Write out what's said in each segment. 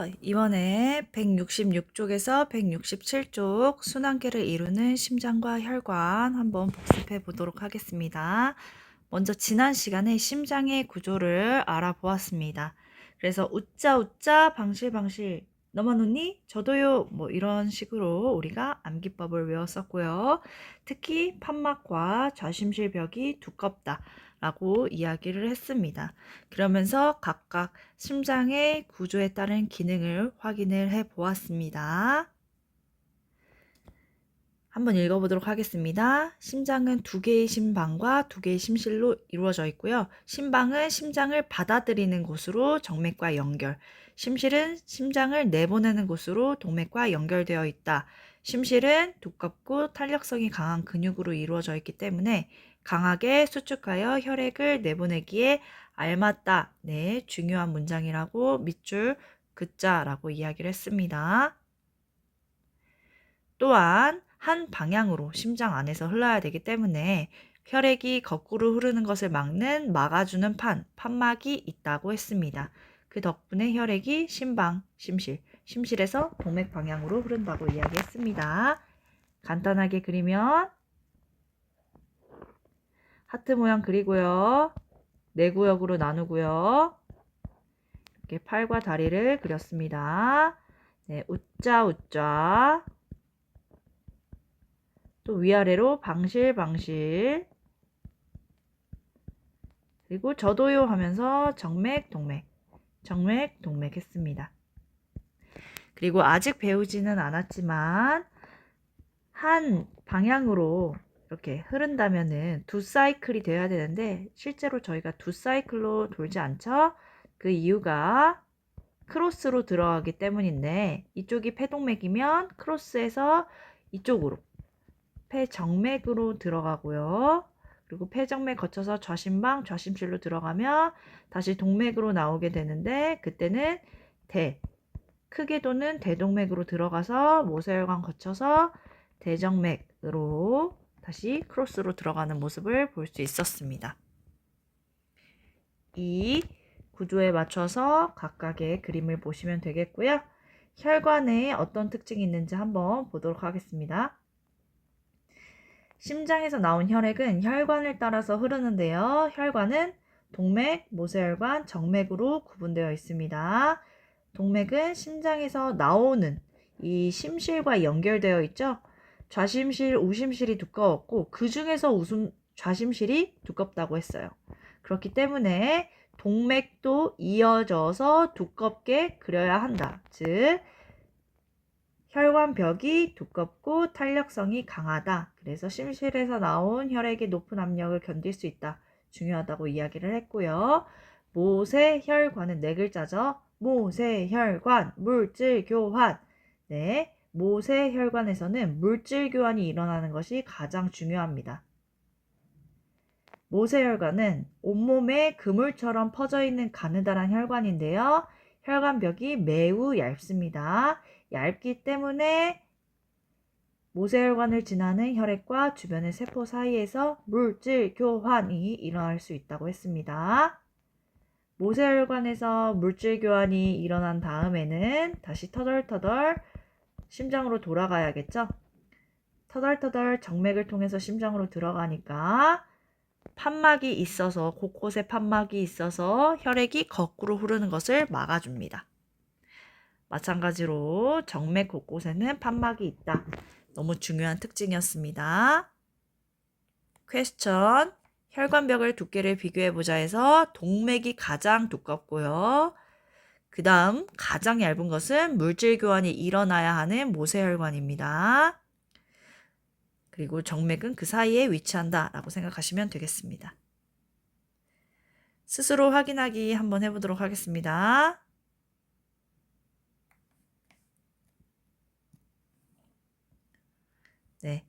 안녕하세요. 이번에 166쪽에서 167쪽 순환계를 이루는 심장과 혈관 한번 복습해 보도록 하겠습니다. 먼저 지난 시간에 심장의 구조를 알아보았습니다. 그래서 웃자 웃자 방실방실 너만 웃니? 저도요. 뭐 이런 식으로 우리가 암기법을 외웠었고요. 특히 판막과 좌심실 벽이 두껍다 라고 이야기를 했습니다. 그러면서 각각 심장의 구조에 따른 기능을 확인을 해 보았습니다. 한번 읽어보도록 하겠습니다. 심장은 두 개의 심방과 두 개의 심실로 이루어져 있고요. 심방은 심장을 받아들이는 곳으로 정맥과 연결, 심실은 심장을 내보내는 곳으로 동맥과 연결되어 있다. 심실은 두껍고 탄력성이 강한 근육으로 이루어져 있기 때문에 강하게 수축하여 혈액을 내보내기에 알맞다. 네, 중요한 문장이라고 밑줄 긋자라고 이야기를 했습니다. 또한 한 방향으로 심장 안에서 흘러야 되기 때문에 혈액이 거꾸로 흐르는 것을 막아주는 판막이 있다고 했습니다. 그 덕분에 혈액이 심방, 심실에서 동맥 방향으로 흐른다고 이야기했습니다. 간단하게 그리면 하트 모양 그리고요. 네 구역으로 나누고요. 이렇게 팔과 다리를 그렸습니다. 네, 웃자 웃자. 또 위아래로 방실방실. 그리고 저도요 하면서 정맥, 동맥 했습니다. 그리고 아직 배우지는 않았지만 한 방향으로 이렇게 흐른다면은 두 사이클이 돼야 되는데 실제로 저희가 두 사이클로 돌지 않죠? 그 이유가 크로스로 들어가기 때문인데 이쪽이 폐동맥이면 크로스해서 이쪽으로 폐정맥으로 들어가고요. 그리고 폐정맥 거쳐서 좌심방, 좌심실로 들어가면 다시 동맥으로 나오게 되는데 그때는 크게 도는 대동맥으로 들어가서 모세혈관 거쳐서 대정맥으로 다시 크로스로 들어가는 모습을 볼 수 있었습니다. 이 구조에 맞춰서 각각의 그림을 보시면 되겠고요. 혈관에 어떤 특징이 있는지 한번 보도록 하겠습니다. 심장에서 나온 혈액은 혈관을 따라서 흐르는데요. 혈관은 동맥, 모세혈관, 정맥으로 구분되어 있습니다. 동맥은 심장에서 나오는 이 심실과 연결되어 있죠. 좌심실, 우심실이 두꺼웠고 그 중에서 좌심실이 두껍다고 했어요. 그렇기 때문에 동맥도 이어져서 두껍게 그려야 한다. 즉 혈관벽이 두껍고 탄력성이 강하다. 그래서 심실에서 나온 혈액의 높은 압력을 견딜 수 있다. 중요하다고 이야기를 했고요. 모세혈관은 네 글자죠. 모세혈관, 물질교환. 네, 모세혈관에서는 물질교환이 일어나는 것이 가장 중요합니다. 모세혈관은 온몸에 그물처럼 퍼져 있는 가느다란 혈관인데요. 혈관벽이 매우 얇습니다. 얇기 때문에 모세혈관을 지나는 혈액과 주변의 세포 사이에서 물질 교환이 일어날 수 있다고 했습니다. 모세혈관에서 물질 교환이 일어난 다음에는 다시 터덜터덜 심장으로 돌아가야겠죠? 터덜터덜 정맥을 통해서 심장으로 들어가니까 판막이 있어서 곳곳에 판막이 있어서 혈액이 거꾸로 흐르는 것을 막아줍니다. 마찬가지로 정맥 곳곳에는 판막이 있다. 너무 중요한 특징이었습니다. 퀘스천. 혈관벽을 두께를 비교해보자 해서 동맥이 가장 두껍고요. 그 다음 가장 얇은 것은 물질 교환이 일어나야 하는 모세혈관입니다. 그리고 정맥은 그 사이에 위치한다 라고 생각하시면 되겠습니다. 스스로 확인하기 한번 해보도록 하겠습니다. 네.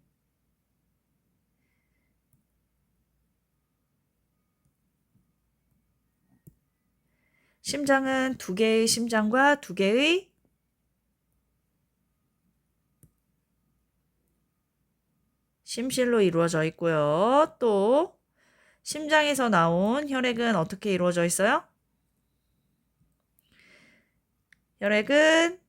심장은 두 개의 심장과 두 개의 심실로 이루어져 있고요. 또 심장에서 나온 혈액은 어떻게 이루어져 있어요? 혈액은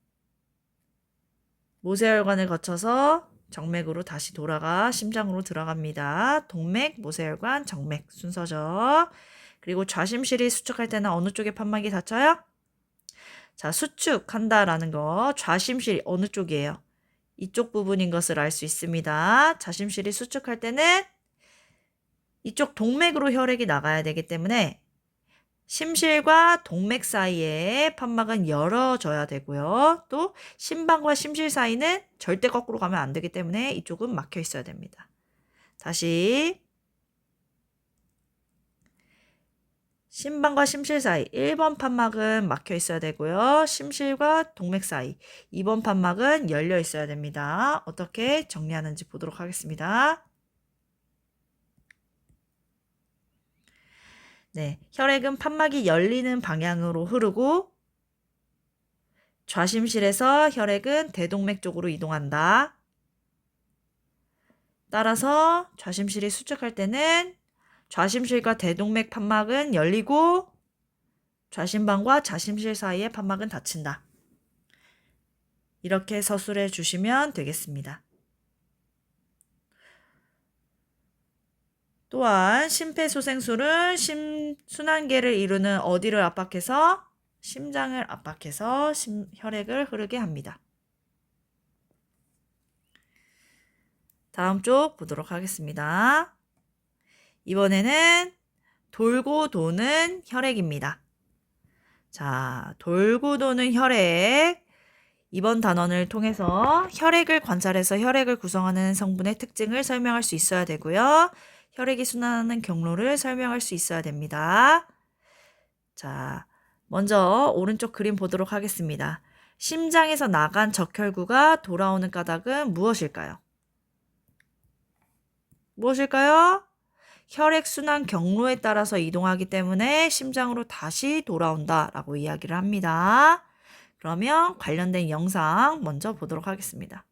모세혈관을 거쳐서 정맥으로 다시 돌아가 심장으로 들어갑니다. 동맥, 모세혈관, 정맥 순서죠. 그리고 좌심실이 수축할 때는 어느 쪽에 판막이 닫혀요? 자, 수축한다라는 거 좌심실 어느 쪽이에요? 이쪽 부분인 것을 알 수 있습니다. 좌심실이 수축할 때는 이쪽 동맥으로 혈액이 나가야 되기 때문에 심실과 동맥 사이에 판막은 열어져야 되고요. 또 심방과 심실 사이는 절대 거꾸로 가면 안 되기 때문에 이쪽은 막혀 있어야 됩니다. 다시 심방과 심실 사이 1번 판막은 막혀 있어야 되고요. 심실과 동맥 사이 2번 판막은 열려 있어야 됩니다. 어떻게 정리하는지 보도록 하겠습니다. 네, 혈액은 판막이 열리는 방향으로 흐르고 좌심실에서 혈액은 대동맥 쪽으로 이동한다. 따라서 좌심실이 수축할 때는 좌심실과 대동맥 판막은 열리고 좌심방과 좌심실 사이의 판막은 닫힌다. 이렇게 서술해 주시면 되겠습니다. 또한 심폐소생술은 순환계를 이루는 어디를 압박해서? 심장을 압박해서 혈액을 흐르게 합니다. 다음 쪽 보도록 하겠습니다. 이번에는 돌고 도는 혈액입니다. 자, 돌고 도는 혈액. 이번 단원을 통해서 혈액을 관찰해서 혈액을 구성하는 성분의 특징을 설명할 수 있어야 되고요. 혈액이 순환하는 경로를 설명할 수 있어야 됩니다. 자, 먼저 오른쪽 그림 보도록 하겠습니다. 심장에서 나간 적혈구가 돌아오는 까닭은 무엇일까요? 무엇일까요? 혈액 순환 경로에 따라서 이동하기 때문에 심장으로 다시 돌아온다라고 이야기를 합니다. 그러면 관련된 영상 먼저 보도록 하겠습니다.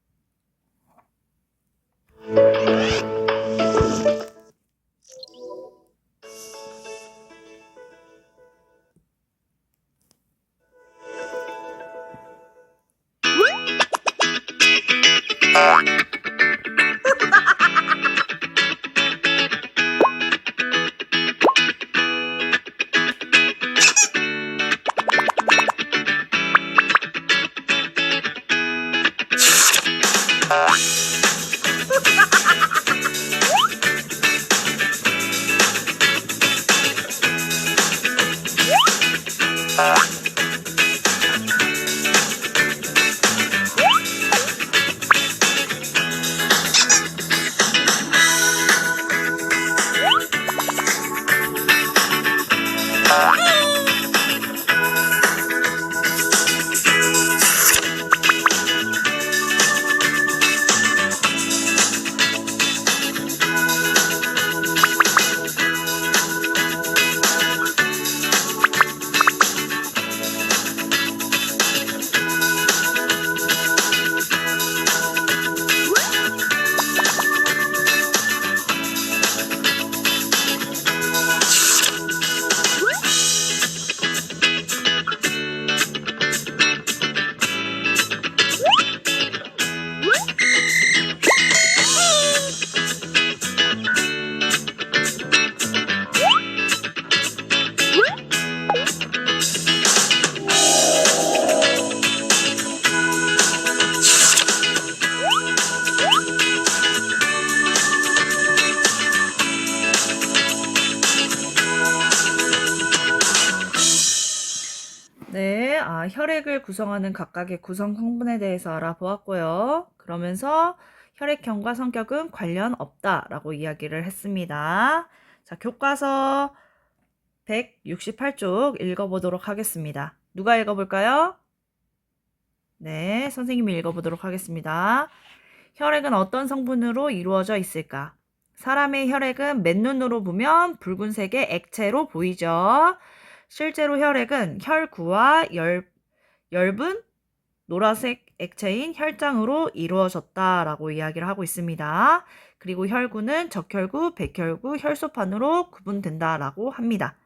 네, 혈액을 구성하는 각각의 구성 성분에 대해서 알아보았고요. 그러면서 혈액형과 성격은 관련 없다라고 이야기를 했습니다. 자, 교과서 168쪽 읽어보도록 하겠습니다. 누가 읽어볼까요? 네, 선생님이 읽어보도록 하겠습니다. 혈액은 어떤 성분으로 이루어져 있을까? 사람의 혈액은 맨눈으로 보면 붉은색의 액체로 보이죠. 실제로 혈액은 혈구와 엷은 노란색 액체인 혈장으로 이루어졌다라고 이야기를 하고 있습니다. 그리고 혈구는 적혈구, 백혈구, 혈소판으로 구분된다라고 합니다.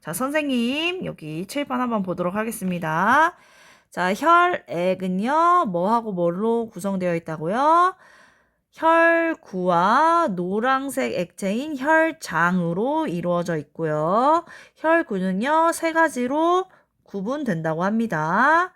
자, 선생님 여기 칠판 한번 보도록 하겠습니다. 자, 혈액은요, 뭐하고 뭘로 구성되어 있다고요? 혈구와 노란색 액체인 혈장으로 이루어져 있고요. 혈구는요, 세 가지로 구분된다고 합니다.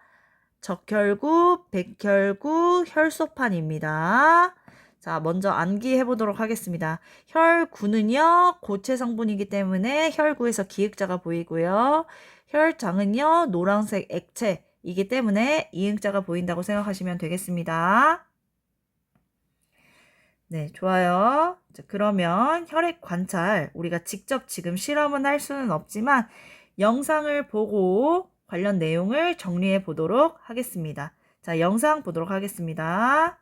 적혈구, 백혈구, 혈소판입니다. 자, 먼저 암기해 보도록 하겠습니다. 혈구는요, 고체 성분이기 때문에 혈구에서 기역자가 보이고요. 혈장은요, 노란색 액체이기 때문에 이응자가 보인다고 생각하시면 되겠습니다. 네, 좋아요. 자, 그러면 혈액 관찰, 우리가 직접 지금 실험은 할 수는 없지만 영상을 보고 관련 내용을 정리해 보도록 하겠습니다. 자, 영상 보도록 하겠습니다.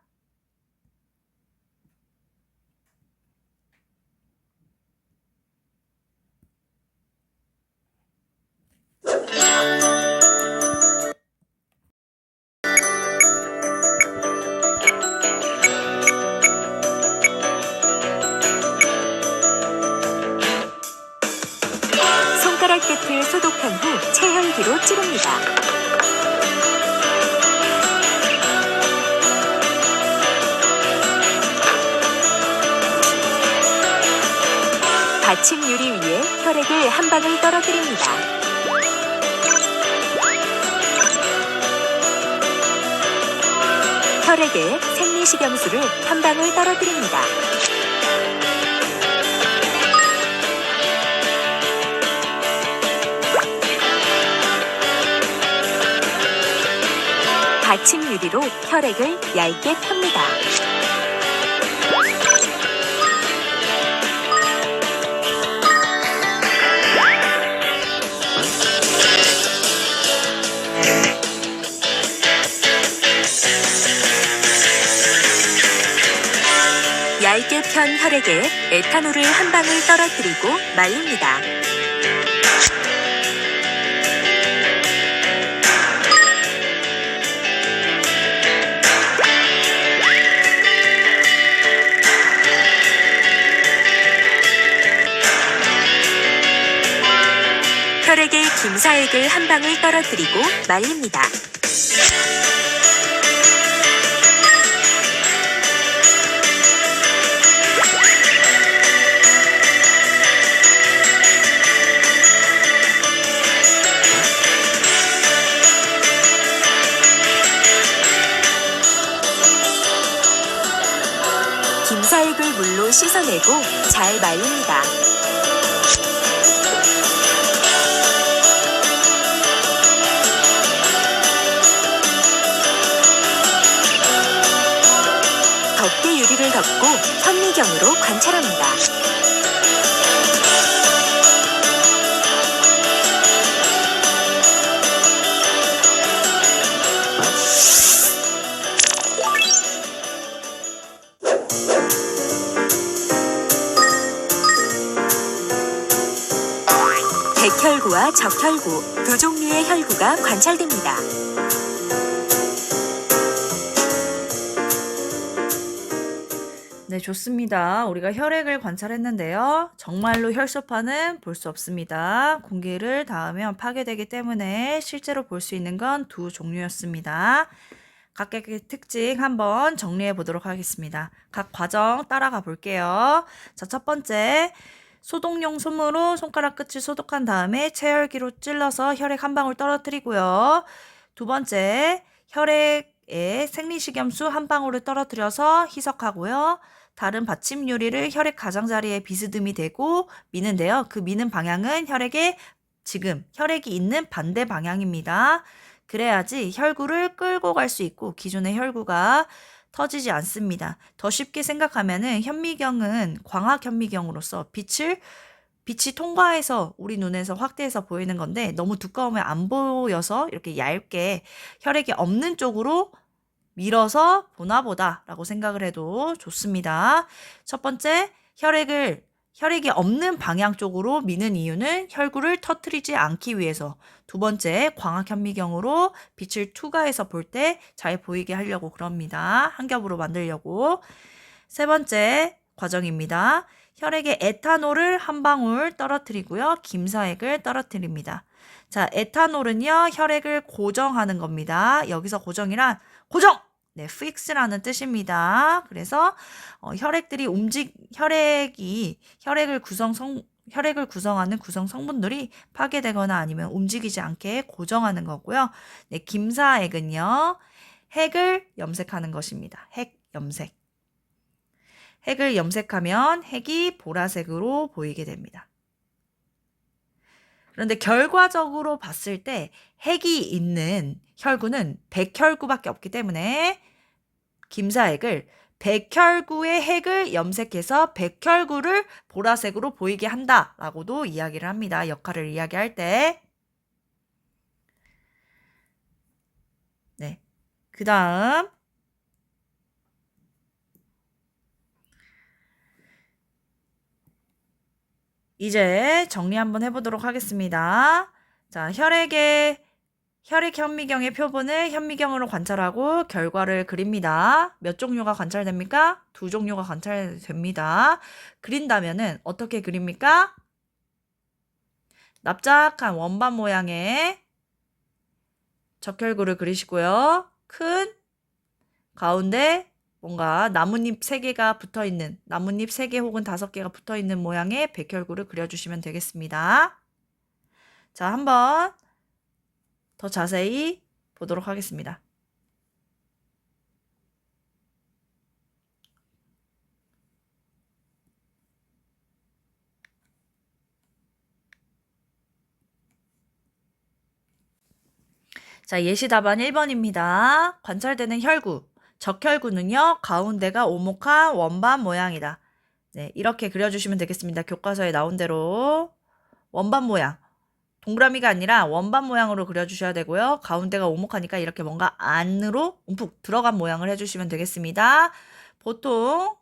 손가락 끝을 소독한 후 체혈기로 찌릅니다. 받침 유리 위에 혈액을 한 방울 떨어뜨립니다. 혈액에 생리식염수를 한 방울 떨어뜨립니다. 받침 유리로 혈액을 얇게 펴니다. 얇게 편 혈액에 에탄올을 한 방울 떨어뜨리고 말립니다. 혈액에 김사액을 한 방울 떨어뜨리고 말립니다. 김사액을 물로 씻어내고 잘 말립니다. 덮개 유리를 덮고 현미경으로 관찰합니다. 백혈구와 적혈구 두 종류의 혈구가 관찰됩니다. 네, 좋습니다. 우리가 혈액을 관찰했는데요. 정말로 혈소판은 볼 수 없습니다. 공기를 닿으면 파괴되기 때문에 실제로 볼 수 있는 건 두 종류였습니다. 각각의 특징 한번 정리해 보도록 하겠습니다. 각 과정 따라가 볼게요. 자, 첫 번째, 소독용 솜으로 손가락 끝을 소독한 다음에 체열기로 찔러서 혈액 한 방울 떨어뜨리고요. 두 번째, 혈액에 생리식염수 한 방울을 떨어뜨려서 희석하고요. 다른 받침 유리를 혈액 가장자리에 비스듬히 대고 미는데요. 그 미는 방향은 지금 혈액이 있는 반대 방향입니다. 그래야지 혈구를 끌고 갈 수 있고 기존의 혈구가 터지지 않습니다. 더 쉽게 생각하면은 현미경은 광학 현미경으로서 빛이 통과해서 우리 눈에서 확대해서 보이는 건데 너무 두꺼우면 안 보여서 이렇게 얇게 혈액이 없는 쪽으로 밀어서 보나 보다 라고 생각을 해도 좋습니다. 첫 번째, 혈액이 없는 방향 쪽으로 미는 이유는 혈구를 터뜨리지 않기 위해서. 두 번째, 광학 현미경으로 빛을 투과해서 볼 때 잘 보이게 하려고 그럽니다. 한 겹으로 만들려고. 세 번째 과정입니다. 혈액에 에탄올을 한 방울 떨어뜨리고요. 김사액을 떨어뜨립니다. 자, 에탄올은요, 혈액을 고정하는 겁니다. 여기서 고정이란 고정! 네, fix라는 뜻입니다. 그래서 혈액을 구성하는 구성 성분들이 파괴되거나 아니면 움직이지 않게 고정하는 거고요. 네, 김사액은요, 핵을 염색하는 것입니다. 핵 염색. 핵을 염색하면 핵이 보라색으로 보이게 됩니다. 그런데 결과적으로 봤을 때 핵이 있는 혈구는 백혈구밖에 없기 때문에 김사액을 백혈구의 핵을 염색해서 백혈구를 보라색으로 보이게 한다라고도 이야기를 합니다. 역할을 이야기할 때. 네. 그 다음 이제 정리 한번 해보도록 하겠습니다. 자, 혈액 현미경의 표본을 현미경으로 관찰하고 결과를 그립니다. 몇 종류가 관찰됩니까? 2종류가 관찰됩니다. 그린다면은 어떻게 그립니까? 납작한 원반 모양의 적혈구를 그리시고요. 큰 가운데 뭔가 나뭇잎 3개가 붙어있는, 나뭇잎 3개 혹은 5개가 붙어있는 모양의 백혈구를 그려주시면 되겠습니다. 자, 한번 더 자세히 보도록 하겠습니다. 자, 예시 답안 1번입니다. 관찰되는 혈구. 적혈구는요, 가운데가 오목한 원반 모양이다. 네, 이렇게 그려주시면 되겠습니다. 교과서에 나온 대로. 원반 모양. 동그라미가 아니라 원반 모양으로 그려주셔야 되고요. 가운데가 오목하니까 이렇게 뭔가 안으로 움푹 들어간 모양을 해주시면 되겠습니다. 보통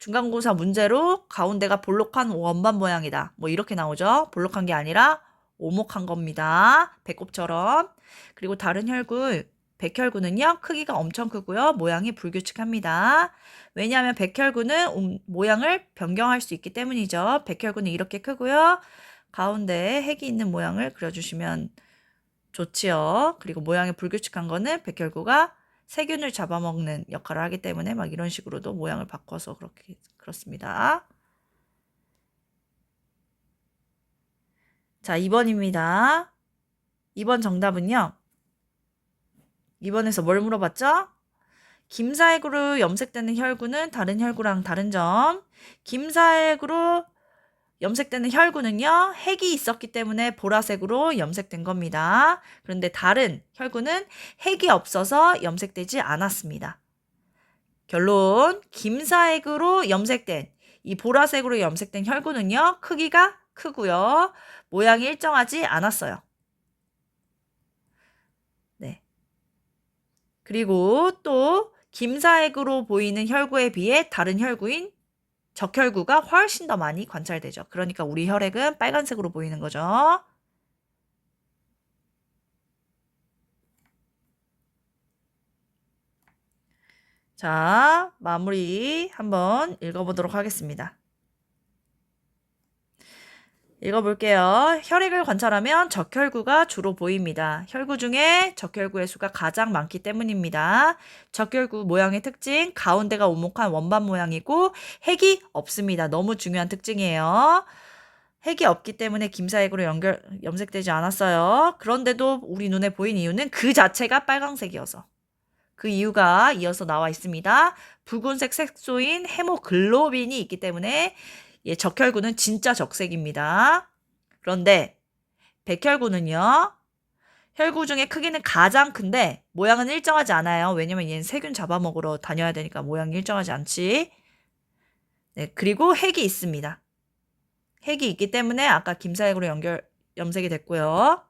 중간고사 문제로 가운데가 볼록한 원반 모양이다. 뭐 이렇게 나오죠. 볼록한 게 아니라 오목한 겁니다. 배꼽처럼. 그리고 다른 혈구, 백혈구는요. 크기가 엄청 크고요. 모양이 불규칙합니다. 왜냐하면 백혈구는 모양을 변경할 수 있기 때문이죠. 백혈구는 이렇게 크고요. 가운데에 핵이 있는 모양을 그려주시면 좋지요. 그리고 모양이 불규칙한 거는 백혈구가 세균을 잡아먹는 역할을 하기 때문에 막 이런 식으로도 모양을 바꿔서 그렇습니다. 자, 2번입니다. 2번 정답은요. 2번에서 뭘 물어봤죠? 김사액으로 염색되는 혈구는 다른 혈구랑 다른 점. 김사액으로 염색되는 혈구는요, 핵이 있었기 때문에 보라색으로 염색된 겁니다. 그런데 다른 혈구는 핵이 없어서 염색되지 않았습니다. 결론, 김사액으로 염색된 이 보라색으로 염색된 혈구는요, 크기가 크고요, 모양이 일정하지 않았어요. 네. 그리고 또 김사액으로 보이는 혈구에 비해 다른 혈구인 적혈구가 훨씬 더 많이 관찰되죠. 그러니까 우리 혈액은 빨간색으로 보이는 거죠. 자, 마무리 한번 읽어보도록 하겠습니다. 읽어볼게요. 혈액을 관찰하면 적혈구가 주로 보입니다. 혈구 중에 적혈구의 수가 가장 많기 때문입니다. 적혈구 모양의 특징, 가운데가 오목한 원반 모양이고 핵이 없습니다. 너무 중요한 특징이에요. 핵이 없기 때문에 김사액으로 염색되지 않았어요. 그런데도 우리 눈에 보인 이유는 그 자체가 빨강색이어서. 그 이유가 이어서 나와 있습니다. 붉은색 색소인 헤모글로빈이 있기 때문에 적혈구는 진짜 적색입니다. 그런데 백혈구는요. 혈구 중에 크기는 가장 큰데 모양은 일정하지 않아요. 왜냐면 얘는 세균 잡아먹으러 다녀야 되니까 모양이 일정하지 않지. 네, 그리고 핵이 있습니다. 핵이 있기 때문에 아까 김사액으로 염색이 됐고요.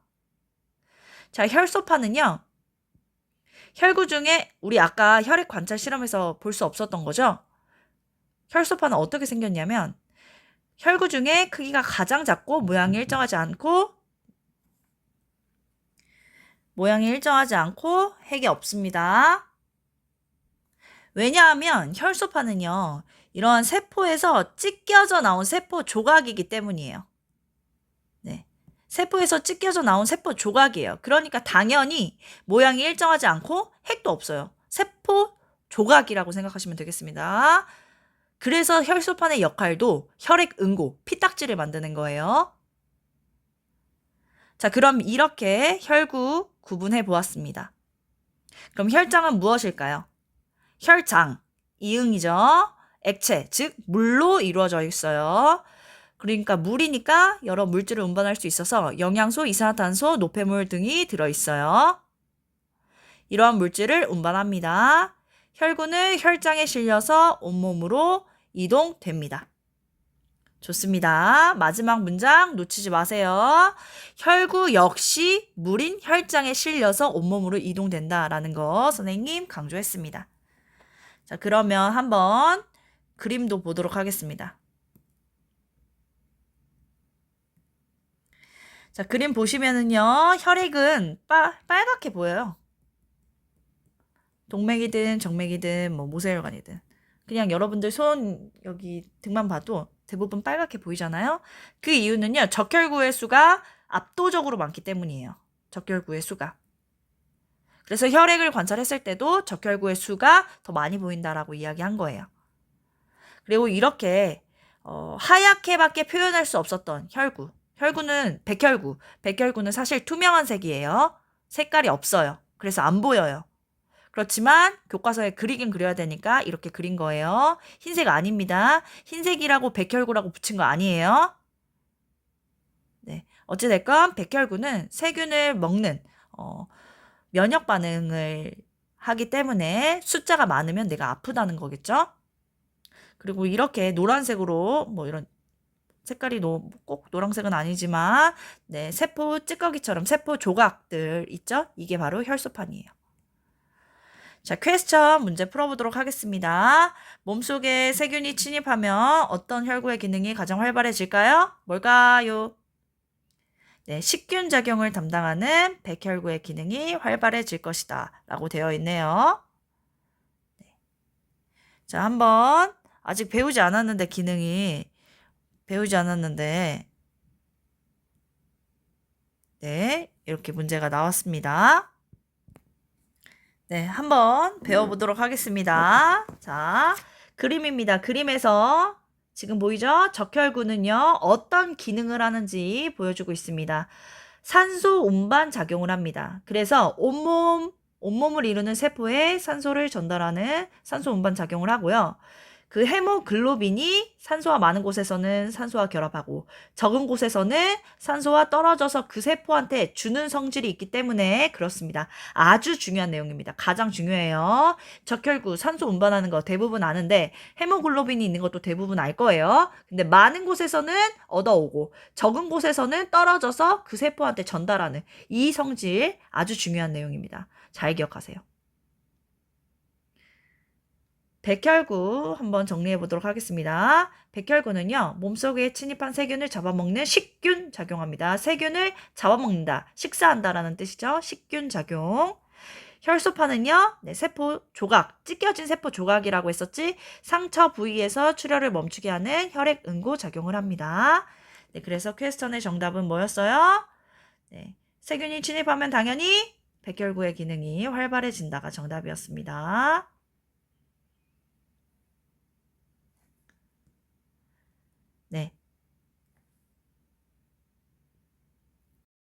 자, 혈소판은요. 혈구 중에 우리 아까 혈액 관찰 실험에서 볼 수 없었던 거죠. 혈소판은 어떻게 생겼냐면 혈구 중에 크기가 가장 작고 모양이 일정하지 않고 핵이 없습니다. 왜냐하면 혈소판은요. 이러한 세포에서 찢겨져 나온 세포 조각이기 때문이에요. 네. 세포에서 찢겨져 나온 세포 조각이에요. 그러니까 당연히 모양이 일정하지 않고 핵도 없어요. 세포 조각이라고 생각하시면 되겠습니다. 그래서 혈소판의 역할도 혈액 응고, 피딱지를 만드는 거예요. 자, 그럼 이렇게 혈구 구분해 보았습니다. 그럼 혈장은 무엇일까요? 혈장, 이응이죠. 액체, 즉 물로 이루어져 있어요. 그러니까 물이니까 여러 물질을 운반할 수 있어서 영양소, 이산화탄소, 노폐물 등이 들어있어요. 이러한 물질을 운반합니다. 혈구는 혈장에 실려서 온몸으로 이동됩니다. 좋습니다. 마지막 문장 놓치지 마세요. 혈구 역시 물인 혈장에 실려서 온몸으로 이동된다라는 거 선생님 강조했습니다. 자, 그러면 한번 그림도 보도록 하겠습니다. 자, 그림 보시면은요, 혈액은 빨갛게 보여요. 동맥이든 정맥이든 뭐 모세혈관이든 그냥 여러분들 손 여기 등만 봐도 대부분 빨갛게 보이잖아요. 그 이유는요, 적혈구의 수가 압도적으로 많기 때문이에요. 적혈구의 수가. 그래서 혈액을 관찰했을 때도 적혈구의 수가 더 많이 보인다라고 이야기한 거예요. 그리고 이렇게 하얗게밖에 표현할 수 없었던 혈구. 혈구는 백혈구. 백혈구는 사실 투명한 색이에요. 색깔이 없어요. 그래서 안 보여요. 그렇지만 교과서에 그리긴 그려야 되니까 이렇게 그린 거예요. 흰색 아닙니다. 흰색이라고 백혈구라고 붙인 거 아니에요. 네, 어찌됐건 백혈구는 세균을 먹는 면역 반응을 하기 때문에 숫자가 많으면 내가 아프다는 거겠죠. 그리고 이렇게 노란색으로 뭐 이런 색깔이 꼭 노란색은 아니지만 네, 세포 찌꺼기처럼 세포 조각들 있죠? 이게 바로 혈소판이에요. 자, 퀘스천 문제 풀어보도록 하겠습니다. 몸속에 세균이 침입하면 어떤 혈구의 기능이 가장 활발해질까요? 뭘까요? 네, 식균 작용을 담당하는 백혈구의 기능이 활발해질 것이다 라고 되어 있네요. 네. 자, 한번 아직 배우지 않았는데 네, 이렇게 문제가 나왔습니다. 네, 한번 배워보도록 하겠습니다. 자, 그림입니다. 그림에서 지금 보이죠? 적혈구는요, 어떤 기능을 하는지 보여주고 있습니다. 산소 운반 작용을 합니다. 그래서 온몸을 이루는 세포에 산소를 전달하는 산소 운반 작용을 하고요. 그 헤모글로빈이 산소가 많은 곳에서는 산소와 결합하고 적은 곳에서는 산소와 떨어져서 그 세포한테 주는 성질이 있기 때문에 그렇습니다. 아주 중요한 내용입니다. 가장 중요해요. 적혈구 산소 운반하는 거 대부분 아는데 헤모글로빈이 있는 것도 대부분 알 거예요. 근데 많은 곳에서는 얻어오고 적은 곳에서는 떨어져서 그 세포한테 전달하는 이 성질 아주 중요한 내용입니다. 잘 기억하세요. 백혈구 한번 정리해 보도록 하겠습니다. 백혈구는요, 몸속에 침입한 세균을 잡아먹는 식균 작용합니다. 세균을 잡아먹는다, 식사한다라는 뜻이죠. 식균 작용. 혈소판은요, 네, 세포 조각, 찢겨진 세포 조각이라고 했었지, 상처 부위에서 출혈을 멈추게 하는 혈액 응고 작용을 합니다. 네, 그래서 퀘스천의 정답은 뭐였어요? 네, 세균이 침입하면 당연히 백혈구의 기능이 활발해진다가 정답이었습니다.